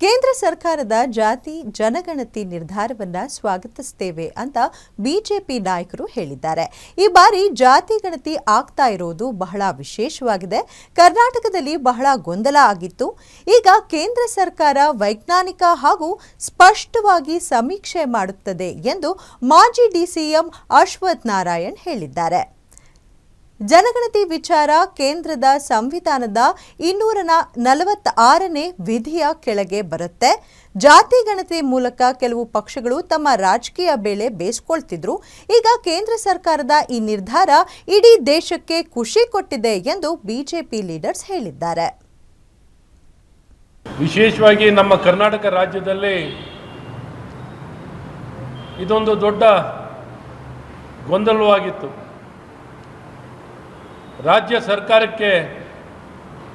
ಕೇಂದ್ರ ಸರ್ಕಾರದ ಜಾತಿ ಜನಗಣತಿ ನಿರ್ಧಾರವನ್ನ ಸ್ವಾಗತಿಸುತ್ತೇವೆ ಅಂತ ಬಿಜೆಪಿ ನಾಯಕರು ಹೇಳಿದ್ದಾರೆ. ಈ ಬಾರಿ ಜಾತಿ ಗಣತಿ ಆಗ್ತಾ ಇರೋದು ಬಹಳ ವಿಶೇಷವಾಗಿದೆ. ಕರ್ನಾಟಕದಲ್ಲಿ ಬಹಳ ಗೊಂದಲ ಆಗಿತ್ತು. ಈಗ ಕೇಂದ್ರ ಸರ್ಕಾರ ವೈಜ್ಞಾನಿಕ ಹಾಗೂ ಸ್ಪಷ್ಟವಾಗಿ ಸಮೀಕ್ಷೆ ಮಾಡುತ್ತದೆ ಎಂದು ಮಾಜಿ ಡಿಸಿಎಂ ಅಶ್ವಥ್ ನಾರಾಯಣ್ ಹೇಳಿದ್ದಾರೆ. ಜನಗಣತಿ ವಿಚಾರ ಕೇಂದ್ರದ ಸಂವಿಧಾನದ 246ನೇ ವಿಧಿಯ ಕೆಳಗೆ ಬರುತ್ತೆ. ಜಾತಿ ಗಣತಿ ಮೂಲಕ ಕೆಲವು ಪಕ್ಷಗಳು ತಮ್ಮ ರಾಜಕೀಯ ಬೇಳೆ ಬೇಯಿಸಿಕೊಳ್ತಿದ್ರು. ಈಗ ಕೇಂದ್ರ ಸರ್ಕಾರದ ಈ ನಿರ್ಧಾರ ಇಡೀ ದೇಶಕ್ಕೆ ಖುಷಿ ಕೊಟ್ಟಿದೆ ಎಂದು ಬಿಜೆಪಿ ಲೀಡರ್ಸ್ ಹೇಳಿದ್ದಾರೆ. ವಿಶೇಷವಾಗಿ ನಮ್ಮ ಕರ್ನಾಟಕ ರಾಜ್ಯದಲ್ಲಿ ಇದೊಂದು ದೊಡ್ಡ ಗೊಂದಲವಾಗಿತ್ತು. ರಾಜ್ಯ ಸರ್ಕಾರಕ್ಕೆ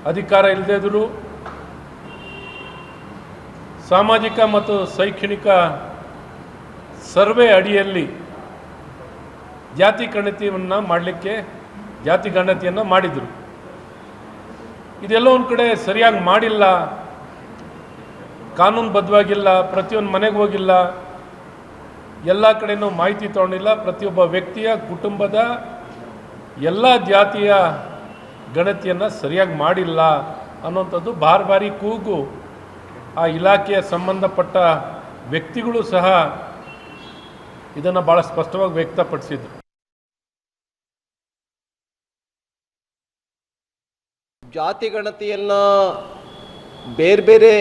ಅಧಿಕಾರ ಇಲ್ಲದೇ ಇದ್ದರೂ ಸಾಮಾಜಿಕ ಮತ್ತು ಶೈಕ್ಷಣಿಕ ಸರ್ವೆ ಅಡಿಯಲ್ಲಿ ಜಾತಿ ಗಣತಿಯನ್ನು ಮಾಡಲಿಕ್ಕೆ ಜಾತಿ ಗಣತಿಯನ್ನು ಮಾಡಿದರು. ಇದೆಲ್ಲ ಒಂದು ಕಡೆ ಸರಿಯಾಗಿ ಮಾಡಿಲ್ಲ, ಕಾನೂನುಬದ್ಧವಾಗಿಲ್ಲ, ಪ್ರತಿಯೊಂದು ಮನೆಗೆ ಹೋಗಿಲ್ಲ, ಎಲ್ಲ ಕಡೆಯೂ ಮಾಹಿತಿ ತಗೊಂಡಿಲ್ಲ, ಪ್ರತಿಯೊಬ್ಬ ವ್ಯಕ್ತಿಯ ಕುಟುಂಬದ ಎಲ್ಲ ಜಾತಿಯ ಗಣತಿಯನ್ನು ಸರಿಯಾಗಿ ಮಾಡಿಲ್ಲ ಅನ್ನೋಂಥದ್ದು ಬಾರಿ ಕೂಗು ಆ ಇಲಾಖೆಯ ಸಂಬಂಧಪಟ್ಟ ವ್ಯಕ್ತಿಗಳು ಸಹ ಇದನ್ನು ಭಾಳ ಸ್ಪಷ್ಟವಾಗಿ ವ್ಯಕ್ತಪಡಿಸಿದರು. ಜಾತಿ ಗಣತಿಯನ್ನು ಬೇರೆ ಬೇರೆ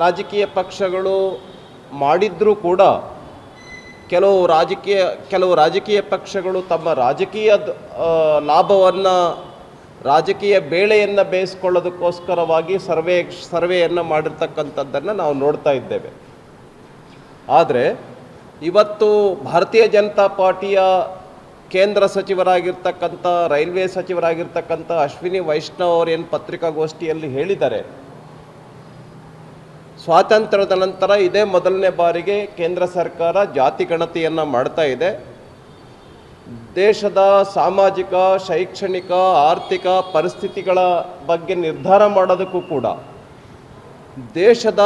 ರಾಜಕೀಯ ಪಕ್ಷಗಳು ಮಾಡಿದ್ರೂ ಕೂಡ ಕೆಲವು ರಾಜಕೀಯ ಪಕ್ಷಗಳು ತಮ್ಮ ರಾಜಕೀಯ ಲಾಭವನ್ನು, ರಾಜಕೀಯ ಬೇಳೆಯನ್ನು ಬೇಯಿಸ್ಕೊಳ್ಳೋದಕ್ಕೋಸ್ಕರವಾಗಿ ಸರ್ವೆಯನ್ನು ಮಾಡಿರ್ತಕ್ಕಂಥದ್ದನ್ನು ನಾವು ನೋಡ್ತಾ ಇದ್ದೇವೆ. ಆದರೆ ಇವತ್ತು ಭಾರತೀಯ ಜನತಾ ಪಾರ್ಟಿಯ ಕೇಂದ್ರ ಸಚಿವರಾಗಿರ್ತಕ್ಕಂಥ, ರೈಲ್ವೆ ಸಚಿವರಾಗಿರ್ತಕ್ಕಂಥ ಅಶ್ವಿನಿ ವೈಷ್ಣವ್ ಅವರೇನು ಪತ್ರಿಕಾಗೋಷ್ಠಿಯಲ್ಲಿ ಹೇಳಿದ್ದಾರೆ, ಸ್ವಾತಂತ್ರ್ಯದ ನಂತರ ಇದೇ ಮೊದಲನೇ ಬಾರಿಗೆ ಕೇಂದ್ರ ಸರ್ಕಾರ ಜಾತಿ ಗಣತಿಯನ್ನು ಮಾಡ್ತಾ ಇದೆ. ದೇಶದ ಸಾಮಾಜಿಕ, ಶೈಕ್ಷಣಿಕ, ಆರ್ಥಿಕ ಪರಿಸ್ಥಿತಿಗಳ ಬಗ್ಗೆ ನಿರ್ಧಾರ ಮಾಡೋದಕ್ಕೂ ಕೂಡ ದೇಶದ